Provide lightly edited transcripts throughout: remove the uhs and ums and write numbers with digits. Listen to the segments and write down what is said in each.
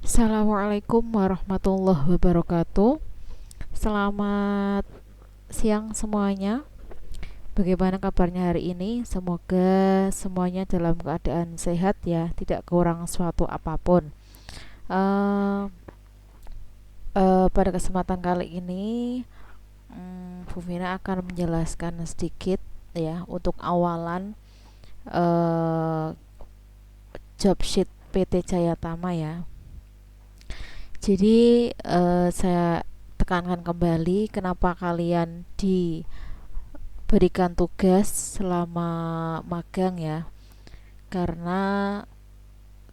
Assalamualaikum warahmatullahi wabarakatuh. Selamat siang semuanya. Bagaimana kabarnya hari ini? Semoga semuanya dalam keadaan sehat ya, tidak kurang suatu apapun. Eh, pada kesempatan kali ini, Bu Vina akan menjelaskan sedikit ya untuk awalan eh, job sheet PT Jayatama ya. Jadi saya tekankan kembali kenapa kalian diberikan tugas selama magang ya. Karena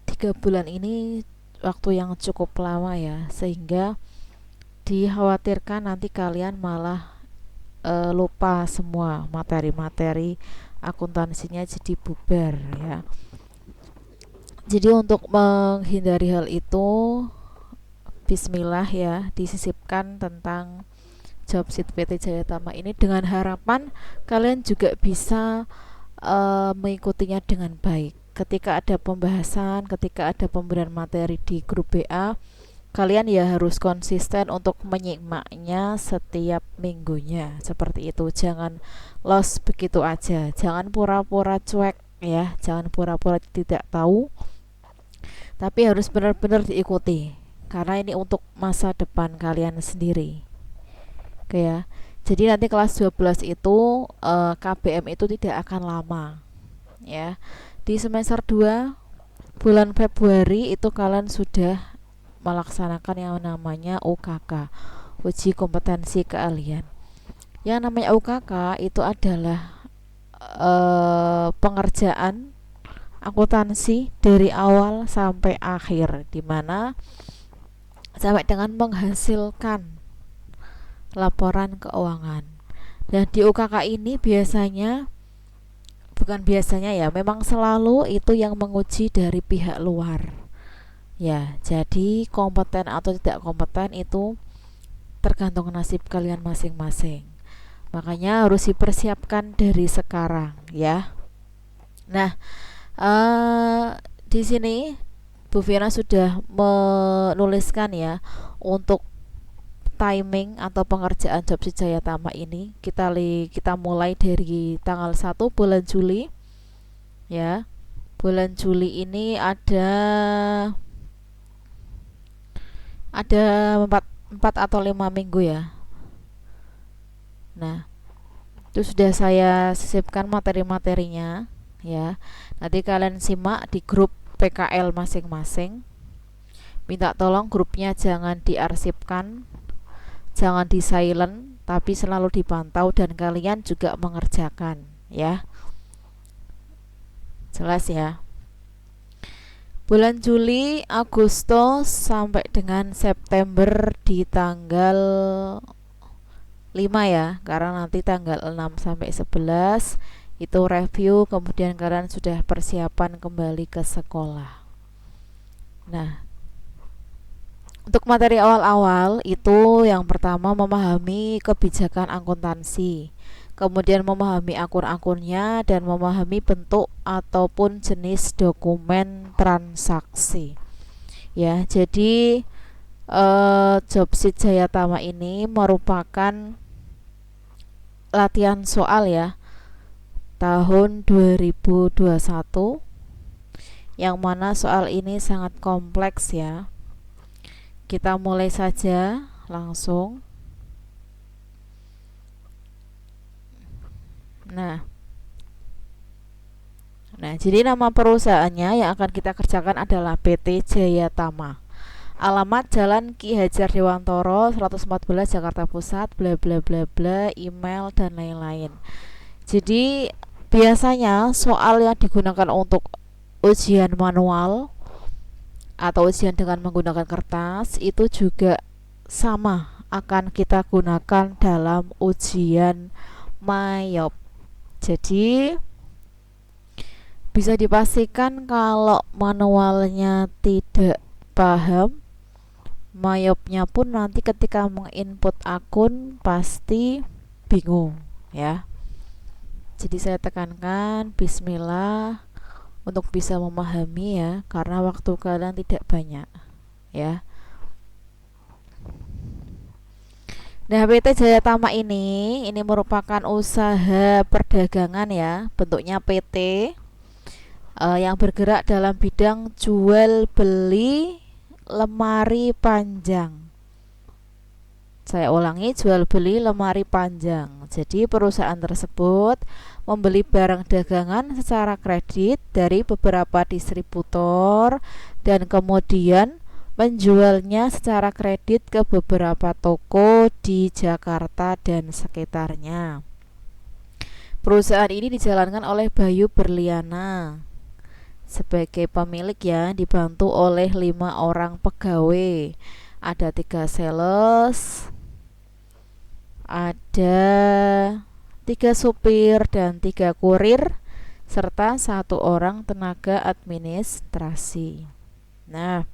3 bulan ini waktu yang cukup lama ya, sehingga dikhawatirkan nanti kalian malah lupa semua materi-materi akuntansinya, jadi bubar ya. Jadi untuk menghindari hal itu, Bismillah ya, disisipkan tentang job sheet PT Jayatama ini dengan harapan kalian juga bisa mengikutinya dengan baik. Ketika ada pembahasan, ketika ada pemberian materi di grup BA, kalian ya harus konsisten untuk menyimaknya setiap minggunya. Seperti itu, jangan lost begitu aja, jangan pura-pura cuek ya, jangan pura-pura tidak tahu, tapi harus benar-benar diikuti karena ini untuk masa depan kalian sendiri. Oke ya. Jadi nanti kelas 12 itu KBM itu tidak akan lama ya. Di semester 2 bulan Februari itu kalian sudah melaksanakan yang namanya UKK, uji kompetensi keahlian. Yang namanya UKK itu adalah pengerjaan akuntansi dari awal sampai akhir, di mana sampai dengan menghasilkan laporan keuangan. Dan di UKK ini biasanya, bukan biasanya ya, memang selalu itu yang menguji dari pihak luar. Ya, jadi kompeten atau tidak kompeten itu tergantung nasib kalian masing-masing. Makanya harus dipersiapkan dari sekarang ya. Nah, di sini Bu Fiona sudah menuliskan ya untuk timing atau pengerjaan job si Jayatama ini. Kita mulai dari tanggal 1 bulan Juli ya. Bulan Juli ini ada 4 atau 5 minggu ya. Nah, itu sudah saya sisipkan materi-materinya ya. Nanti kalian simak di grup PKL masing-masing. Minta tolong grupnya jangan diarsipkan, jangan di silent, tapi selalu dipantau dan kalian juga mengerjakan ya. Jelas ya. Bulan Juli, Agustus sampai dengan September di tanggal 5 ya, karena nanti tanggal 6 sampai 11 itu review, kemudian kalian sudah persiapan kembali ke sekolah. Nah, untuk materi awal-awal itu yang pertama memahami kebijakan akuntansi, kemudian memahami akun-akunnya dan memahami bentuk ataupun jenis dokumen transaksi. Ya, jadi job sheet Jayatama ini merupakan latihan soal ya tahun 2021, yang mana soal ini sangat kompleks ya. Kita mulai saja langsung. Nah, jadi nama perusahaannya yang akan kita kerjakan adalah PT Jayatama. Alamat Jalan Ki Hajar Dewantoro 114 Jakarta Pusat, bla bla bla bla, email dan lain-lain. Jadi biasanya soal yang digunakan untuk ujian manual atau ujian dengan menggunakan kertas itu juga sama akan kita gunakan dalam ujian MAYOP. Jadi bisa dipastikan kalau manualnya tidak paham, MAYOP-nya pun nanti ketika menginput akun pasti bingung ya. Jadi saya tekankan bismillah untuk bisa memahami ya, karena waktu kalian tidak banyak ya. Nah, PT Jaya Tama ini merupakan usaha perdagangan ya, bentuknya PT yang bergerak dalam bidang jual beli lemari panjang. Saya ulangi, jual beli lemari panjang. Jadi perusahaan tersebut membeli barang dagangan secara kredit dari beberapa distributor dan kemudian menjualnya secara kredit ke beberapa toko di Jakarta dan sekitarnya. Perusahaan ini dijalankan oleh Bayu Berliana sebagai pemilik ya, dibantu oleh 5 orang pegawai. Ada 3 sales, ada 3 supir dan 3 kurir, serta 1 orang tenaga administrasi. Nah,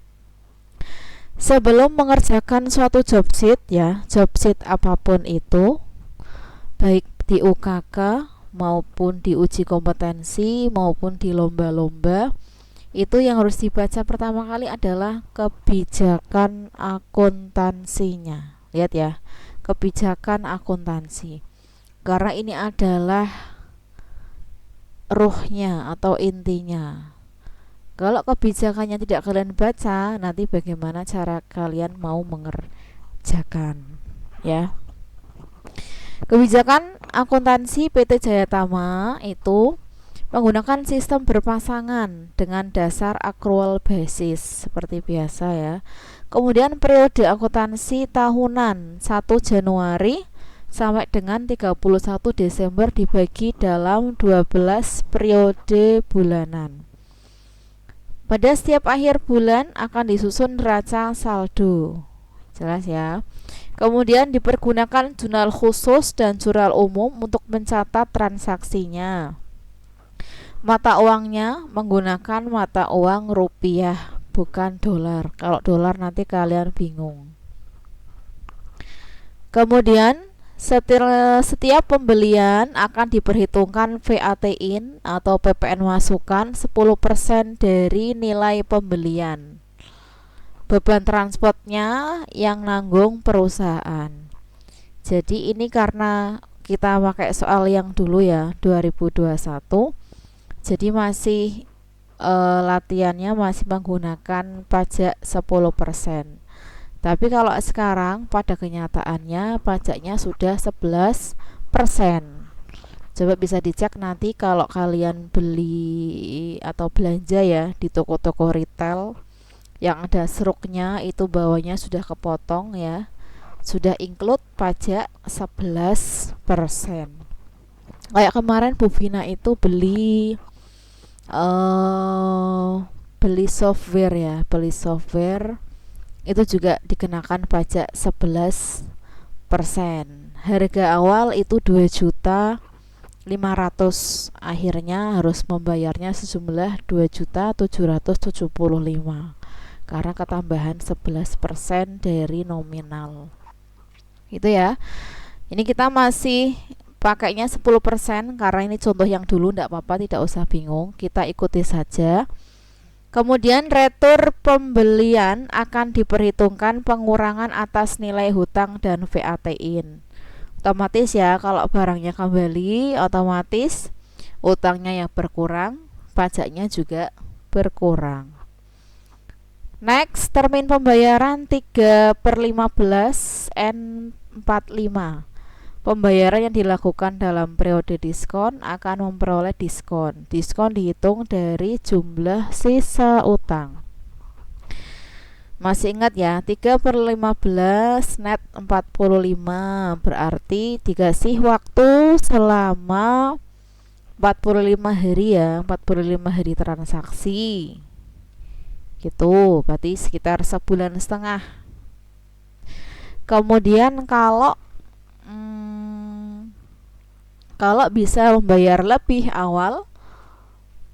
sebelum mengerjakan suatu job sheet ya, job sheet apapun itu, baik di UKK maupun di uji kompetensi maupun di lomba-lomba, itu yang harus dibaca pertama kali adalah kebijakan akuntansinya. Lihat ya, kebijakan akuntansi, karena ini adalah ruhnya atau intinya. Kalau kebijakannya tidak kalian baca, nanti bagaimana cara kalian mau mengerjakan ya. Kebijakan akuntansi PT Jaya Tama itu menggunakan sistem berpasangan dengan dasar accrual basis seperti biasa ya. Kemudian periode akuntansi tahunan 1 Januari sampai dengan 31 Desember dibagi dalam 12 periode bulanan. Pada setiap akhir bulan akan disusun neraca saldo. Jelas ya. Kemudian dipergunakan jurnal khusus dan jurnal umum untuk mencatat transaksinya. Mata uangnya menggunakan mata uang rupiah, bukan dolar. Kalau dolar nanti kalian bingung. Kemudian setiap pembelian akan diperhitungkan VAT-in atau PPN masukan 10% dari nilai pembelian. Beban transportnya yang nanggung perusahaan. Jadi ini karena kita pakai soal yang dulu ya, 2021. Jadi masih latihannya masih menggunakan pajak 10%. Tapi kalau sekarang pada kenyataannya pajaknya sudah 11%. Coba bisa dicek nanti kalau kalian beli atau belanja ya di toko-toko retail yang ada seruknya, itu bawahnya sudah kepotong ya, sudah include pajak 11%. Kayak kemarin Bu Vina itu beli software ya, beli software itu juga dikenakan pajak 11%. Harga awal itu 2.500.000, akhirnya harus membayarnya sejumlah 2.775.000 karena ketambahan 11% dari nominal. Itu ya. Ini kita masih pakainya 10% karena ini contoh yang dulu, tidak apa-apa, tidak usah bingung, kita ikuti saja. Kemudian retur pembelian akan diperhitungkan pengurangan atas nilai hutang dan VAT-in. Otomatis ya, kalau barangnya kembali, otomatis utangnya yang berkurang, pajaknya juga berkurang. Next, termin pembayaran 3/15 N45. Pembayaran yang dilakukan dalam periode diskon akan memperoleh diskon. Diskon dihitung dari jumlah sisa utang. Masih ingat ya, 3/15 net 45, berarti dikasih waktu selama 45 hari ya, 45 hari transaksi. Gitu, berarti sekitar sebulan setengah. Kemudian kalau bisa membayar lebih awal,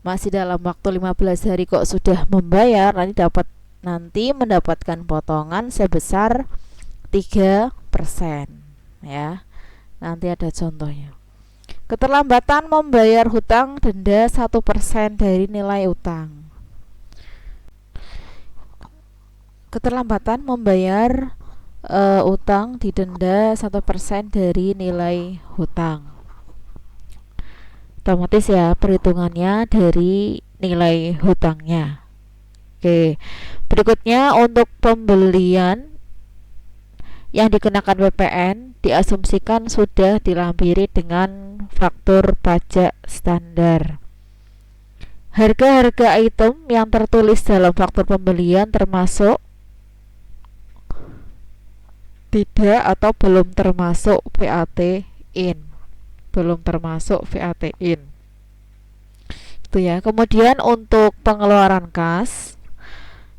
masih dalam waktu 15 hari kok sudah membayar, nanti mendapatkan potongan sebesar 3% ya. Nanti ada contohnya. Keterlambatan membayar hutang, denda 1% dari nilai utang. keterlambatan membayar utang didenda 1% dari nilai hutang. Otomatis ya perhitungannya dari nilai hutangnya. Oke, berikutnya untuk pembelian yang dikenakan PPN diasumsikan sudah dilampiri dengan faktur pajak standar. Harga-harga item yang tertulis dalam faktur pembelian termasuk tidak atau belum termasuk VAT in. Belum termasuk VAT in. Itu ya. Kemudian untuk pengeluaran kas,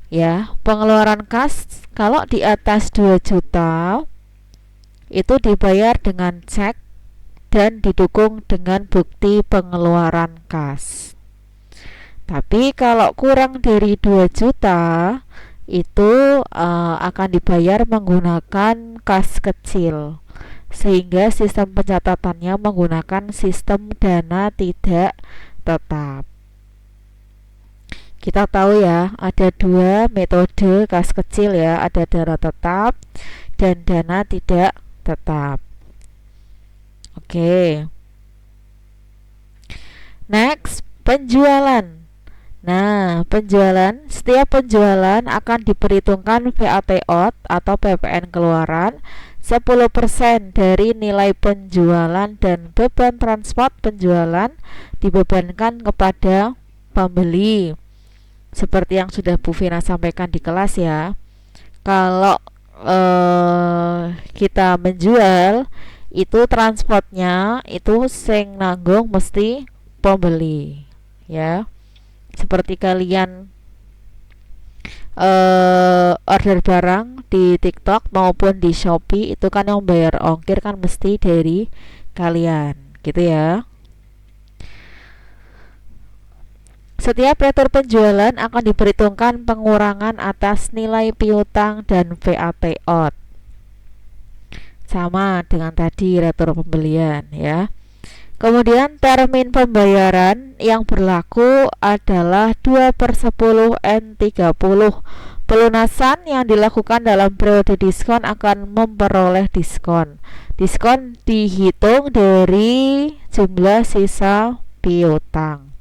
ya, pengeluaran kas kalau di atas 2 juta itu dibayar dengan cek dan didukung dengan bukti pengeluaran kas. Tapi kalau kurang dari 2 juta itu akan dibayar menggunakan kas kecil, sehingga sistem pencatatannya menggunakan sistem dana tidak tetap. Kita tahu ya, ada 2 metode kas kecil ya, ada dana tetap dan dana tidak tetap. Oke. Next, penjualan. Nah, setiap penjualan akan diperhitungkan VAT out atau PPN keluaran 10% dari nilai penjualan dan beban transport penjualan dibebankan kepada pembeli. Seperti yang sudah Bu Vina sampaikan di kelas ya. Kalau kita menjual itu transportnya itu sing nanggung mesti pembeli ya. Seperti kalian order barang di TikTok maupun di Shopee, itu kan yang bayar ongkir kan mesti dari kalian gitu ya. Setiap retur penjualan akan diperhitungkan pengurangan atas nilai piutang dan VAT out, sama dengan tadi retur pembelian ya. Kemudian termin pembayaran yang berlaku adalah 2/10 N30. Pelunasan yang dilakukan dalam periode diskon akan memperoleh diskon. Diskon dihitung dari jumlah sisa piutang.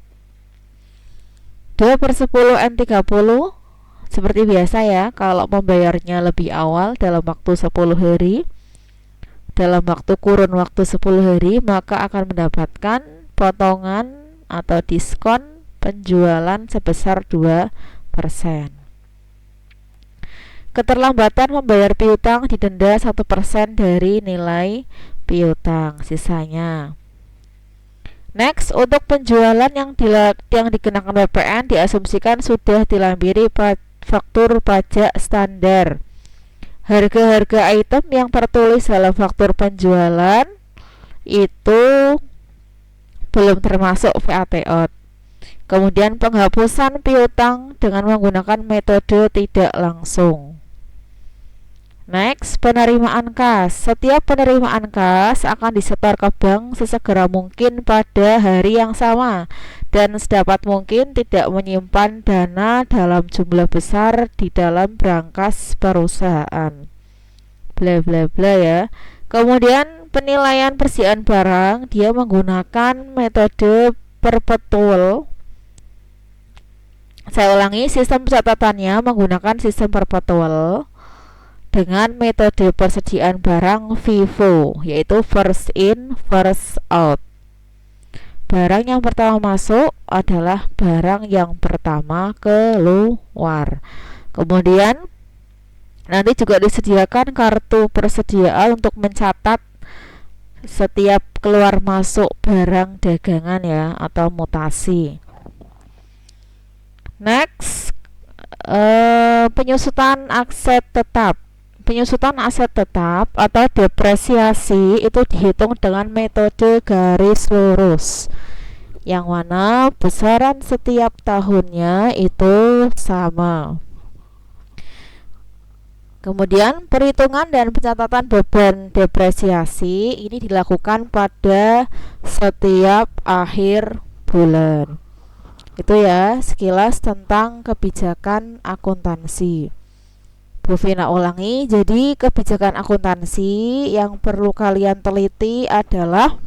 2/10 N30 seperti biasa ya, kalau membayarnya lebih awal dalam waktu 10 hari, dalam kurun waktu 10 hari, maka akan mendapatkan potongan atau diskon penjualan sebesar 2%. Keterlambatan membayar piutang didenda 1% dari nilai piutang sisanya. Next, untuk penjualan yang dikenakan PPN diasumsikan sudah dilampiri faktur pajak standar. Harga-harga item yang tertulis dalam faktur penjualan itu belum termasuk VAT out. Kemudian penghapusan piutang dengan menggunakan metode tidak langsung. Next, penerimaan kas. Setiap penerimaan kas akan disetor ke bank sesegera mungkin pada hari yang sama dan sedapat mungkin tidak menyimpan dana dalam jumlah besar di dalam brankas perusahaan. Bla bla bla ya. Kemudian penilaian persediaan barang, dia menggunakan metode perpetual. Saya ulangi, sistem pencatatannya menggunakan sistem perpetual dengan metode persediaan barang FIFO, yaitu first in first out. Barang yang pertama masuk adalah barang yang pertama keluar. Kemudian nanti juga disediakan kartu persediaan untuk mencatat setiap keluar masuk barang dagangan ya, atau mutasi. Next, penyusutan aset tetap. Penyusutan aset tetap atau depresiasi itu dihitung dengan metode garis lurus, yang mana besaran setiap tahunnya itu sama. Kemudian perhitungan dan pencatatan beban depresiasi ini dilakukan pada setiap akhir bulan. Itu ya sekilas tentang kebijakan akuntansi. Bu Vina ulangi, jadi kebijakan akuntansi yang perlu kalian teliti adalah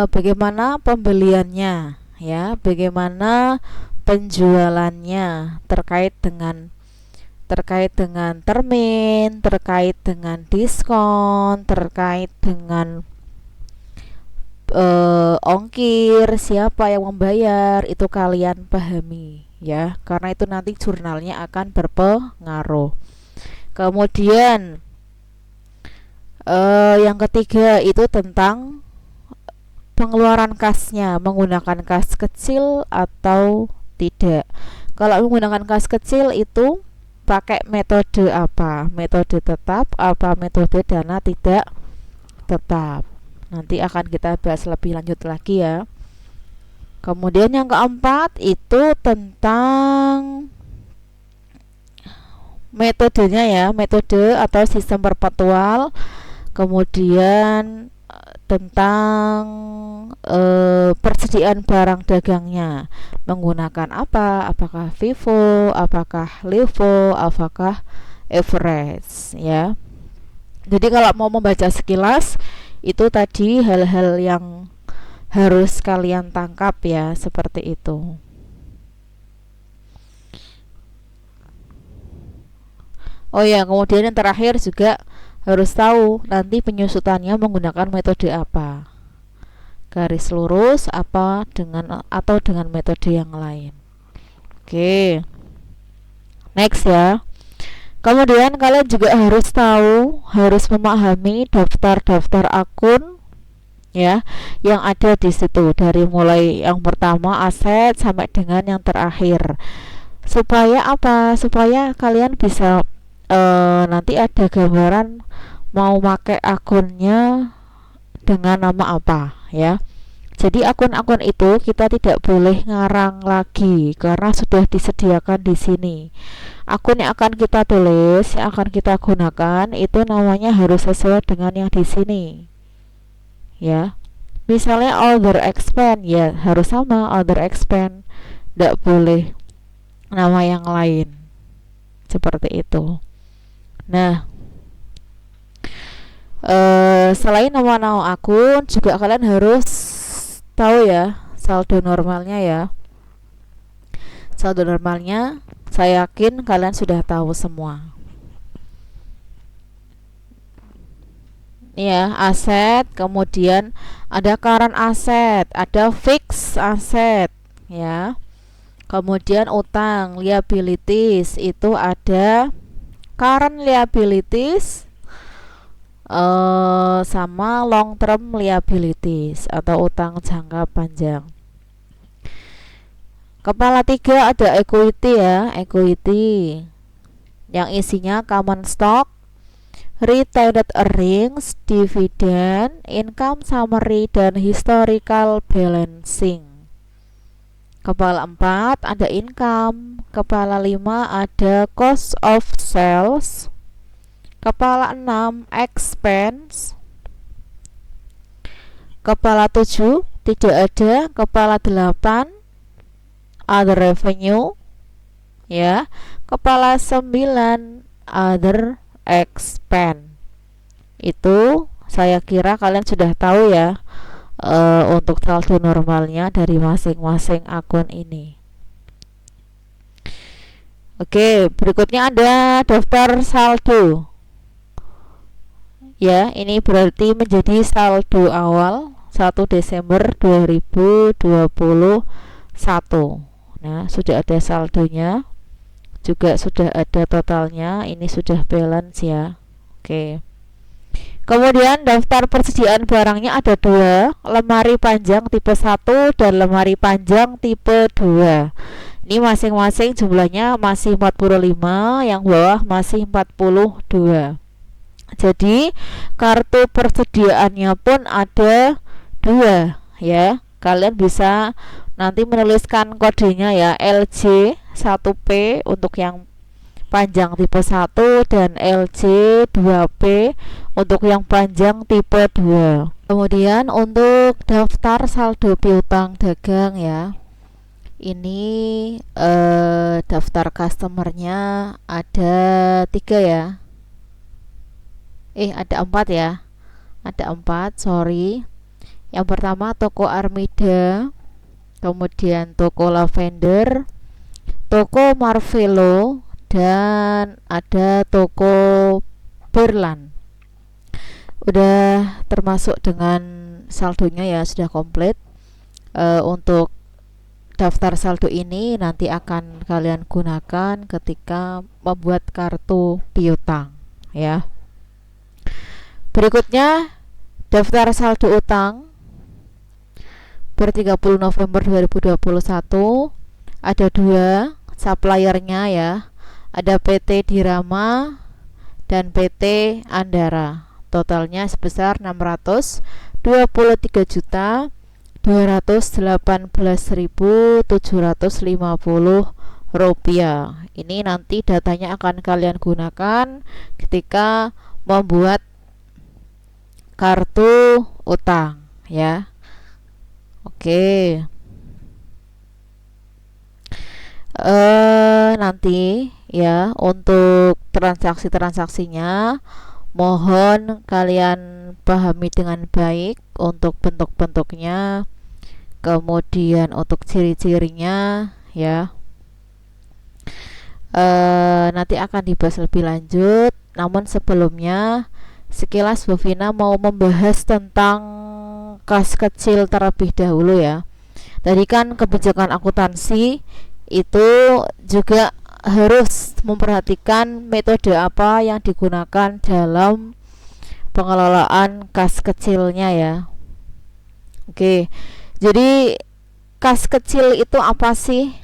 bagaimana pembeliannya, ya, bagaimana penjualannya, terkait dengan termin, terkait dengan diskon, terkait dengan ongkir, siapa yang membayar, itu kalian pahami ya, karena itu nanti jurnalnya akan berpengaruh. Kemudian yang ketiga itu tentang pengeluaran kasnya, menggunakan kas kecil atau tidak. Kalau menggunakan kas kecil itu pakai metode apa? Metode tetap apa metode dana tidak tetap? Nanti akan kita bahas lebih lanjut lagi ya. Kemudian yang keempat itu tentang metodenya ya, metode atau sistem perpetual. Kemudian tentang persediaan barang dagangnya menggunakan apa, apakah FIFO, apakah LIFO, apakah average ya. Jadi kalau mau membaca sekilas itu tadi hal-hal yang harus kalian tangkap ya, seperti itu. Oh ya, kemudian yang terakhir juga harus tahu nanti penyusutannya menggunakan metode apa, garis lurus apa atau dengan metode yang lain. Oke, next ya. Kemudian kalian juga harus tahu, harus memahami daftar-daftar akun ya yang ada di situ, dari mulai yang pertama aset sampai dengan yang terakhir. Supaya apa? Supaya kalian bisa nanti ada gambaran mau pakai akunnya dengan nama apa ya. Jadi akun-akun itu kita tidak boleh ngarang lagi karena sudah disediakan di sini. Akun yang akan kita tulis, yang akan kita gunakan itu namanya harus sesuai dengan yang di sini. Ya. Misalnya order expand ya harus sama order expand. Tidak boleh nama yang lain. Seperti itu. Nah, selain nama-nama akun juga kalian harus tahu ya saldo normalnya ya. Saldo normalnya saya yakin kalian sudah tahu semua. Ya, aset, kemudian ada current asset, ada fixed asset ya. Kemudian utang, liabilities, itu ada current liabilities sama long term liabilities atau utang jangka panjang. Kepala 3 ada equity ya, equity yang isinya common stock, retained earnings, dividend, income summary, dan historical balancing. Kepala 4 ada income, kepala 5 ada cost of sales, kepala 6 expense, kepala 7 tidak ada, kepala 8 other revenue ya, kepala 9 other expense. Itu saya kira kalian sudah tahu ya untuk saldo normalnya dari masing-masing akun ini. Oke, berikutnya ada daftar saldo. Ya, ini berarti menjadi saldo awal 1 Desember 2021. Nah, sudah ada saldonya, juga sudah ada totalnya, ini sudah balance ya. Oke. Kemudian daftar persediaan barangnya ada 2, lemari panjang tipe 1 dan lemari panjang tipe 2. Ini masing-masing jumlahnya masih 45, yang bawah masih 42. Jadi kartu persediaannya pun ada 2 ya. Kalian bisa nanti menuliskan kodenya ya, LJ 1P untuk yang panjang tipe 1 dan LJ 2P untuk yang panjang tipe 2. Kemudian untuk daftar saldo piutang dagang ya, Ini daftar customernya ada 3 ya. Ada 4 ya. Ada 4, sorry. Yang pertama toko Armida, kemudian toko Lavender, toko Marvelo, dan ada toko Berlan. Udah termasuk dengan saldonya ya, sudah komplit. Untuk daftar saldo ini nanti akan kalian gunakan ketika membuat kartu piutang ya. Berikutnya daftar saldo utang per 30 November 2021. Ada 2 suppliernya ya. Ada PT Dirama dan PT Andara. Totalnya sebesar 623.218.750 rupiah. Ini nanti datanya akan kalian gunakan ketika membuat kartu utang ya. Oke. Nanti ya untuk transaksinya mohon kalian pahami dengan baik untuk bentuk-bentuknya, kemudian untuk ciri-cirinya ya. Nanti akan dibahas lebih lanjut. Namun sebelumnya sekilas Bu Vina mau membahas tentang kas kecil terlebih dahulu ya. Tadi kan kebijakan akuntansi itu juga harus memperhatikan metode apa yang digunakan dalam pengelolaan kas kecilnya ya. Oke, jadi kas kecil itu apa sih?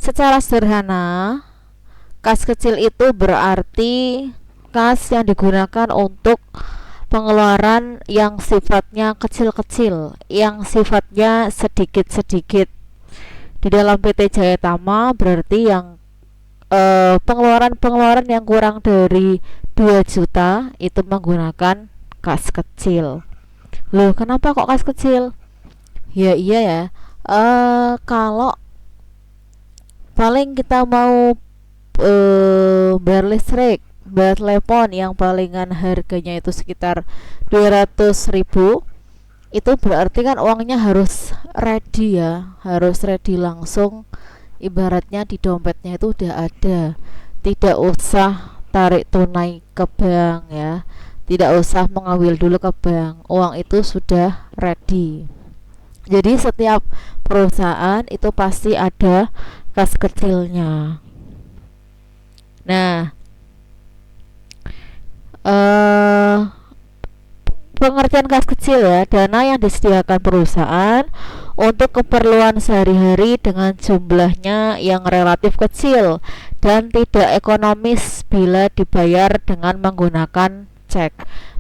Secara sederhana, kas kecil itu berarti kas yang digunakan untuk pengeluaran yang sifatnya kecil-kecil, yang sifatnya sedikit-sedikit. Di dalam PT Jaya Tama berarti yang pengeluaran-pengeluaran yang kurang dari 2 juta itu menggunakan kas kecil. Loh, kenapa kok kas kecil? Ya iya ya. Kalau paling kita mau bayar listrik, bayar telepon yang palingan harganya itu sekitar 200.000, itu berarti kan uangnya harus ready ya, harus ready langsung, ibaratnya di dompetnya itu udah ada, tidak usah tarik tunai ke bank ya, tidak usah mengambil dulu ke bank, uang itu sudah ready. Jadi setiap perusahaan itu pasti ada kas kecilnya. Nah, pengertian kas kecil ya, dana yang disediakan perusahaan untuk keperluan sehari-hari dengan jumlahnya yang relatif kecil dan tidak ekonomis bila dibayar dengan menggunakan cek.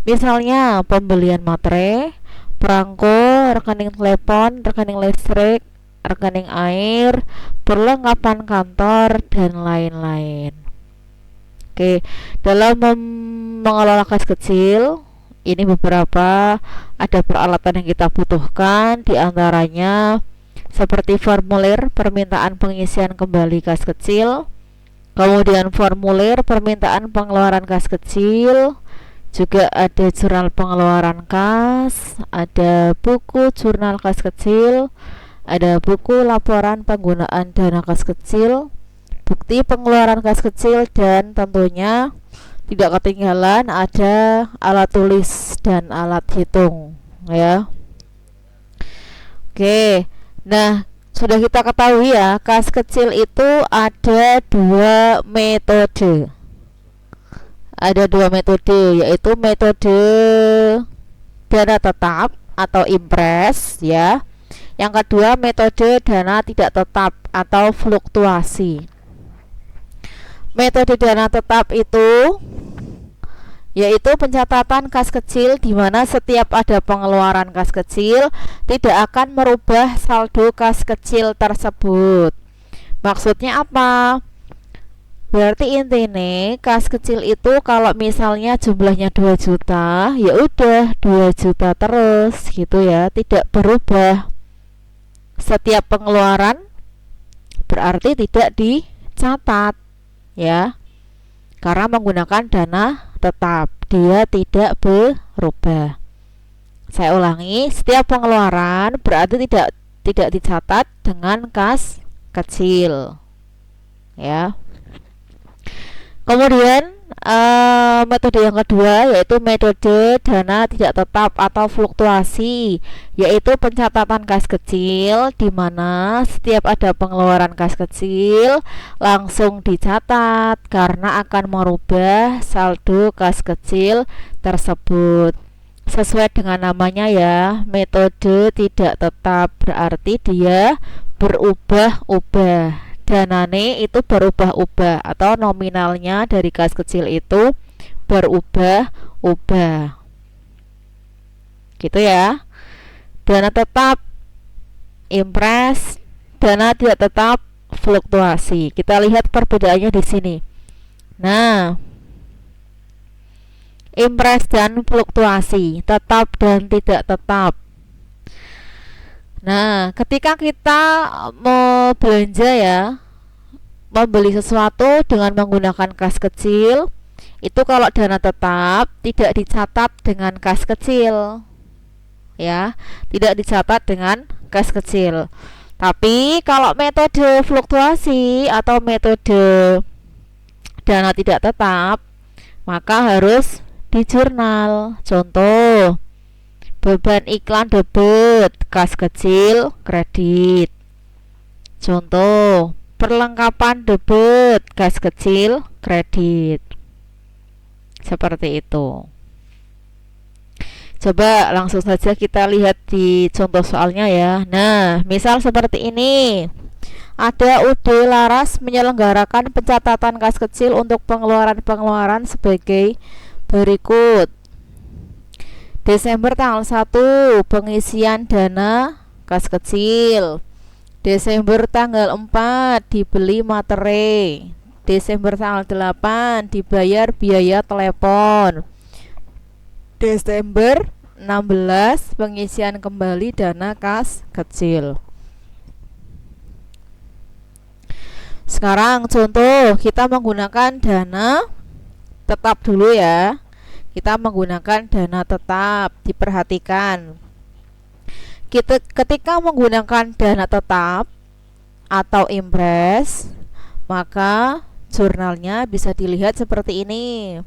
Misalnya pembelian materai, perangko, rekening telepon, rekening listrik, rekening air, perlengkapan kantor, dan lain-lain. Oke, dalam mengelola kas kecil ini ada peralatan yang kita butuhkan, diantaranya seperti formulir permintaan pengisian kembali kas kecil, kemudian formulir permintaan pengeluaran kas kecil, juga ada jurnal pengeluaran kas, ada buku jurnal kas kecil, ada buku laporan penggunaan dana kas kecil, bukti pengeluaran kas kecil, dan tentunya tidak ketinggalan ada alat tulis dan alat hitung ya. Oke, nah sudah kita ketahui ya, kas kecil itu ada 2 metode. Ada 2 metode, yaitu metode dana tetap atau impres ya. Yang kedua metode dana tidak tetap atau fluktuasi. Metode dana tetap itu yaitu pencatatan kas kecil di mana setiap ada pengeluaran kas kecil tidak akan merubah saldo kas kecil tersebut. Maksudnya apa? Berarti intinya kas kecil itu kalau misalnya jumlahnya 2 juta, ya udah 2 juta terus gitu ya, tidak berubah. setiap pengeluaran berarti tidak dicatat ya, karena menggunakan dana tetap, dia tidak berubah. Saya ulangi, setiap pengeluaran berarti tidak dicatat dengan kas kecil ya. Kemudian metode yang kedua yaitu metode dana tidak tetap atau fluktuasi, yaitu pencatatan kas kecil, di mana setiap ada pengeluaran kas kecil langsung dicatat karena akan merubah saldo kas kecil tersebut. Sesuai dengan namanya ya, metode tidak tetap berarti dia berubah-ubah. Danane itu berubah-ubah atau nominalnya dari kas kecil itu berubah-ubah. Gitu ya. Dana tetap impres, dana tidak tetap fluktuasi. Kita lihat perbedaannya di sini. Nah, impres dan fluktuasi, tetap dan tidak tetap. Nah, ketika kita mau belanja ya, membeli sesuatu dengan menggunakan kas kecil, itu kalau dana tetap tidak dicatat dengan kas kecil ya, tidak dicatat dengan kas kecil. Tapi kalau metode fluktuasi atau metode dana tidak tetap, maka harus di jurnal. Contoh, beban iklan debit, kas kecil kredit. Contoh, perlengkapan debit, kas kecil kredit. Seperti itu. Coba langsung saja kita lihat di contoh soalnya ya. Nah, misal seperti ini. Ada UD Laras menyelenggarakan pencatatan kas kecil untuk pengeluaran-pengeluaran sebagai berikut. Desember tanggal 1 pengisian dana kas kecil. Desember tanggal 4 dibeli materi. Desember tanggal 8 dibayar biaya telepon. Desember 16 pengisian kembali dana kas kecil. Sekarang contoh, kita menggunakan dana tetap dulu ya. Kita menggunakan dana tetap. Diperhatikan, ketika menggunakan dana tetap atau impres, maka jurnalnya bisa dilihat seperti ini.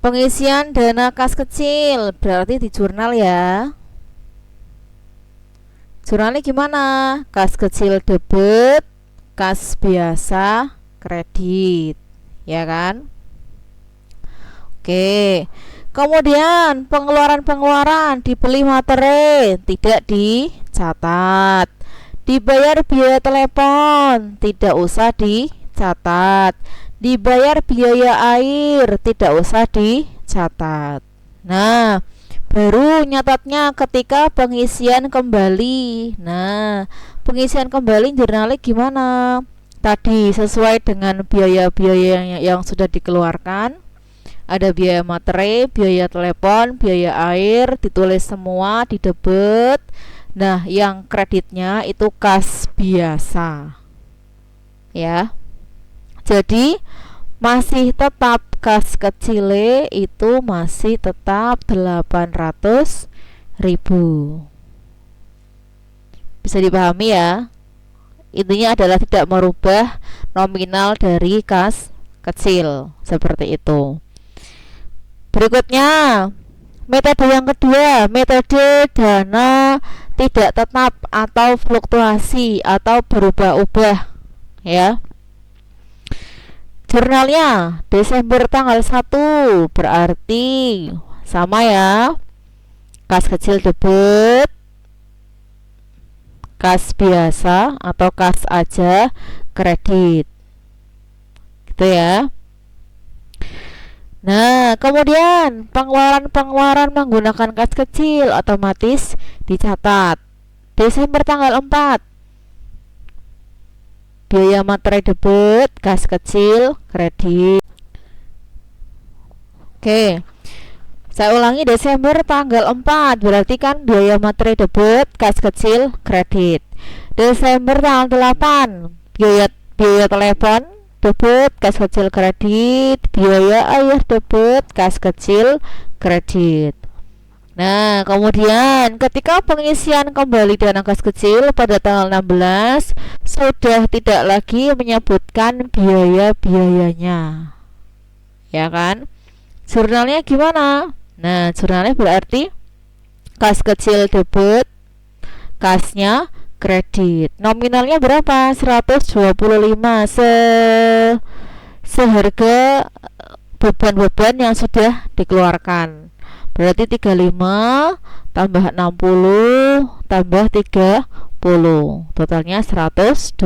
Pengisian dana kas kecil berarti di jurnal ya. Jurnalnya gimana? Kas kecil debit, kas biasa kredit, ya kan? Oke. Kemudian pengeluaran-pengeluaran, dibeli materi tidak dicatat. Dibayar biaya telepon tidak usah dicatat. Dibayar biaya air tidak usah dicatat. Nah, baru nyatatnya ketika pengisian kembali. Nah, pengisian kembali jurnalnya gimana? Tadi sesuai dengan biaya-biaya yang sudah dikeluarkan. Ada biaya materi, biaya telepon, biaya air, ditulis semua di debit. Nah, yang kreditnya itu kas biasa. Ya. Jadi masih tetap kas kecile itu masih tetap 800.000. Bisa dipahami ya. Intinya adalah tidak merubah nominal dari kas kecil. Seperti itu. Berikutnya, metode yang kedua, metode dana tidak tetap atau fluktuasi atau berubah-ubah ya. Jurnalnya Desember tanggal 1 berarti sama ya. Kas kecil debit, kas biasa atau kas aja kredit. Gitu ya. Nah, kemudian pengeluaran-pengeluaran menggunakan kas kecil otomatis dicatat. Desember tanggal 4 biaya materi debit, kas kecil, kredit. Oke. Saya ulangi, Desember tanggal 4 berarti kan biaya materi debit, kas kecil, kredit. Desember tanggal 8 biaya biaya telepon debit, kas kecil, kredit. Biaya air debit, kas kecil, kredit. Nah, kemudian ketika pengisian kembali dana kas kecil pada tanggal 16 sudah tidak lagi menyebutkan biaya-biayanya. Ya kan? Jurnalnya gimana? Nah, jurnalnya berarti kas kecil debit, kasnya kredit. Nominalnya berapa? 125 seharga beban-beban yang sudah dikeluarkan. Berarti 35 tambah 60 tambah 30. Totalnya 125.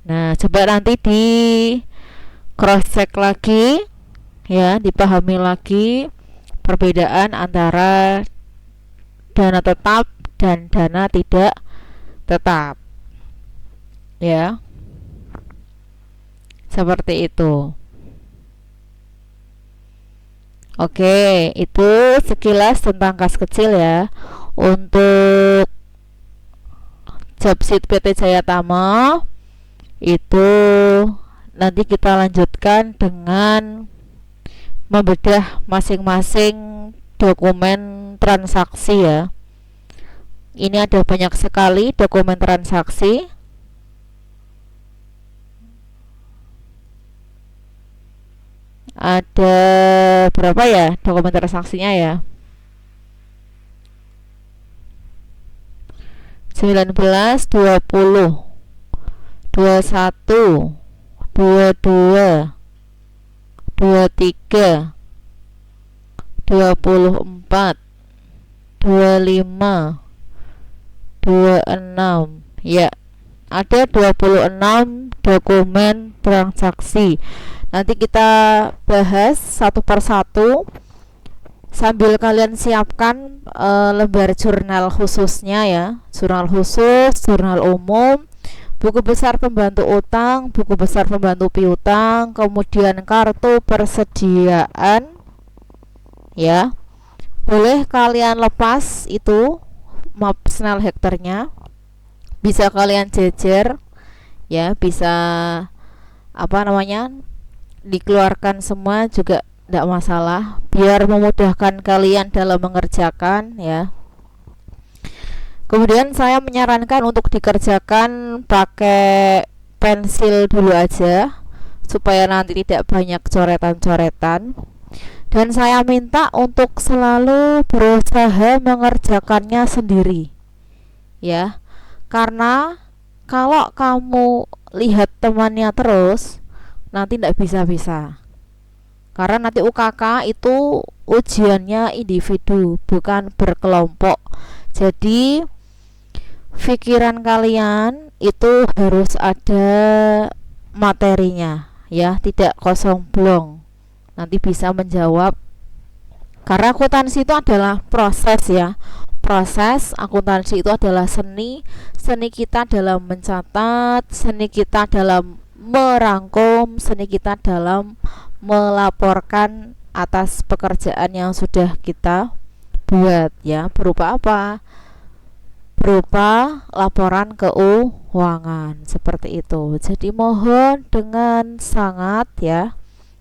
Nah, coba nanti di cross check lagi ya, dipahami lagi perbedaan antara dana tetap dan dana tidak tetap ya, seperti itu. Oke, itu sekilas tentang kas kecil ya. Untuk job sheet PT Jaya Tama itu nanti kita lanjutkan dengan membedah masing-masing dokumen transaksi ya. Ini ada banyak sekali dokumen transaksi. Ada berapa ya dokumen transaksinya ya? 19, 20, 21, 22, 23, 24, 25, 26. Ya, ada 26 dokumen transaksi. Nanti kita bahas satu persatu sambil kalian siapkan lembar jurnal khususnya ya. Jurnal khusus, jurnal umum, buku besar pembantu utang, buku besar pembantu piutang, kemudian kartu persediaan ya. Boleh kalian lepas itu map Snell hektarnya, bisa kalian jejer ya, bisa apa namanya, dikeluarkan semua juga tidak masalah, biar memudahkan kalian dalam mengerjakan ya. Kemudian saya menyarankan untuk dikerjakan pakai pensil dulu aja supaya nanti tidak banyak coretan-coretan. Dan saya minta untuk selalu berusaha mengerjakannya sendiri ya. Karena kalau kamu lihat temannya terus, nanti tidak bisa-bisa. Karena nanti UKK itu ujiannya individu, bukan berkelompok. Jadi pikiran kalian itu harus ada materinya ya, tidak kosong blong. Nanti bisa menjawab. Karena akuntansi itu adalah proses ya. Proses akuntansi itu adalah seni. Seni kita dalam mencatat, seni kita dalam merangkum, seni kita dalam melaporkan atas pekerjaan yang sudah kita buat ya. Berupa apa? Berupa laporan keuangan seperti itu. Jadi mohon dengan sangat ya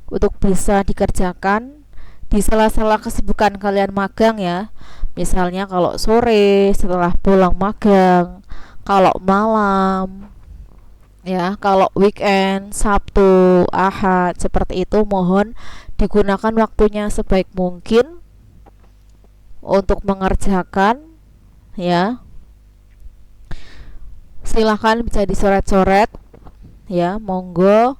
untuk bisa dikerjakan di sela-sela kesibukan kalian magang ya. Misalnya kalau sore setelah pulang magang, kalau malam ya, kalau weekend, Sabtu, Ahad seperti itu, mohon digunakan waktunya sebaik mungkin untuk mengerjakan ya. Silahkan bisa dicoret-coret ya, monggo.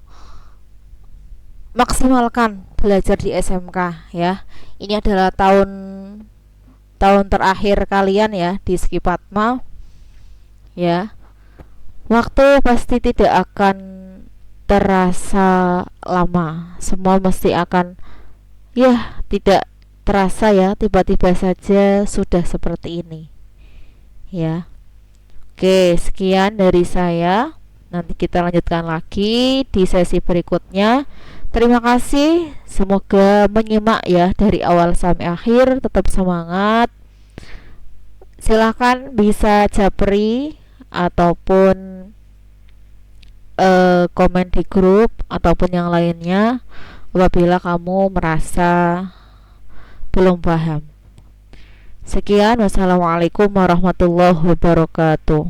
Maksimalkan belajar di SMK ya. Ini adalah tahun terakhir kalian ya di Skipatma ya. Waktu pasti tidak akan terasa lama. Semua mesti akan ya tidak terasa ya, tiba-tiba saja sudah seperti ini ya. Oke, sekian dari saya. Nanti kita lanjutkan lagi di sesi berikutnya. Terima kasih, semoga menyimak ya dari awal sampai akhir, tetap semangat. Silahkan bisa japri ataupun komen di grup ataupun yang lainnya apabila kamu merasa belum paham. Sekian, wassalamualaikum warahmatullahi wabarakatuh.